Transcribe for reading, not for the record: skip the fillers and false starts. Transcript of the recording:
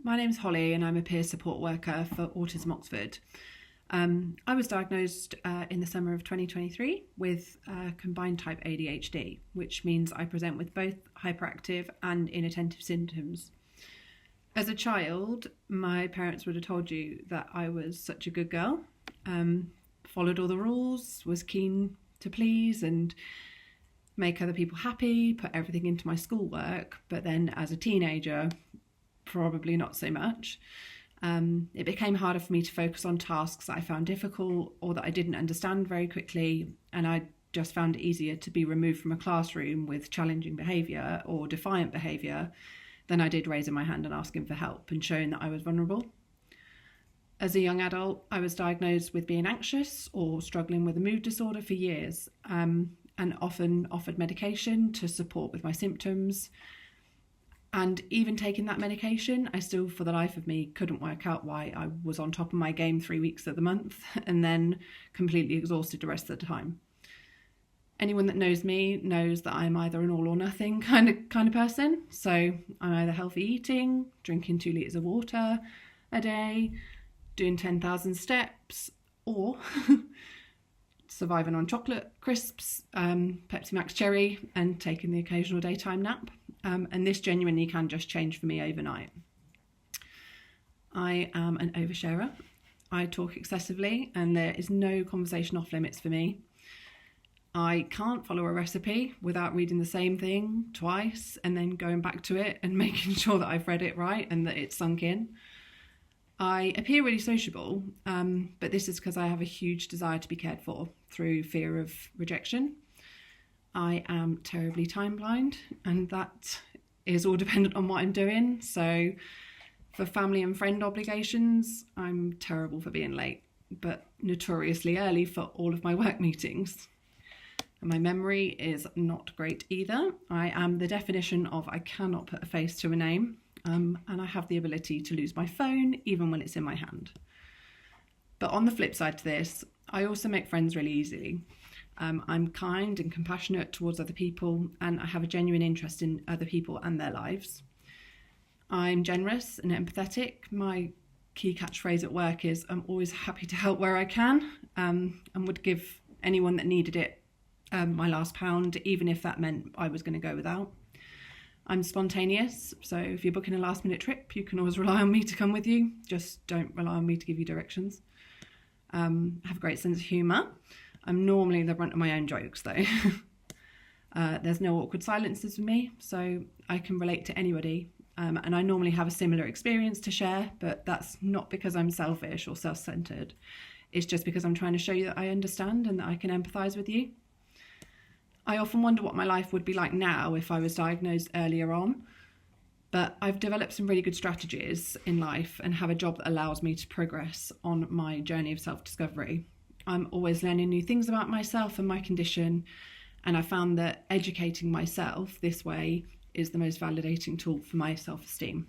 my name's Holly and I'm a peer support worker for Autism Oxford. I was diagnosed in the summer of 2023 with combined type ADHD, which means I present with both hyperactive and inattentive symptoms. As a child, my parents would have told you that I was such a good girl, followed all the rules, was keen to please and make other people happy, put everything into my schoolwork, but then as a teenager, probably not so much. It became harder for me to focus on tasks that I found difficult or that I didn't understand very quickly, and I just found it easier to be removed from a classroom with challenging behaviour or defiant behaviour than I did raising my hand and asking for help and showing that I was vulnerable. As a young adult, I was diagnosed with being anxious or struggling with a mood disorder for years, and often offered medication to support with my symptoms. And even taking that medication, I still, for the life of me, couldn't work out why I was on top of my game 3 weeks of the month and then completely exhausted the rest of the time. Anyone that knows me knows that I'm either an all or nothing kind of person. So I'm either healthy eating, drinking 2 litres of water a day, doing 10,000 steps, or surviving on chocolate crisps, Pepsi Max Cherry, and taking the occasional daytime nap. And this genuinely can just change for me overnight. I am an oversharer. I talk excessively and there is no conversation off limits for me. I can't follow a recipe without reading the same thing twice and then going back to it and making sure that I've read it right and that it's sunk in. I appear really sociable, but this is because I have a huge desire to be cared for through fear of rejection. I am terribly time blind, and that is all dependent on what I'm doing. So for family and friend obligations, I'm terrible for being late, but notoriously early for all of my work meetings. And my memory is not great either. I am the definition of I cannot put a face to a name. And I have the ability to lose my phone even when it's in my hand. But on the flip side to this, I also make friends really easily. I'm kind and compassionate towards other people, and I have a genuine interest in other people and their lives. I'm generous and empathetic. My key catchphrase at work is I'm always happy to help where I can, and would give anyone that needed it my last pound, even if that meant I was going to go without. I'm spontaneous, so if you're booking a last minute trip, you can always rely on me to come with you. Just don't rely on me to give you directions. I have a great sense of humour. I'm normally the brunt of my own jokes though. There's no awkward silences with me, so I can relate to anybody. And I normally have a similar experience to share, but that's not because I'm selfish or self-centred. It's just because I'm trying to show you that I understand and that I can empathise with you. I often wonder what my life would be like now if I was diagnosed earlier on, but I've developed some really good strategies in life and have a job that allows me to progress on my journey of self-discovery. I'm always learning new things about myself and my condition, and I found that educating myself this way is the most validating tool for my self-esteem.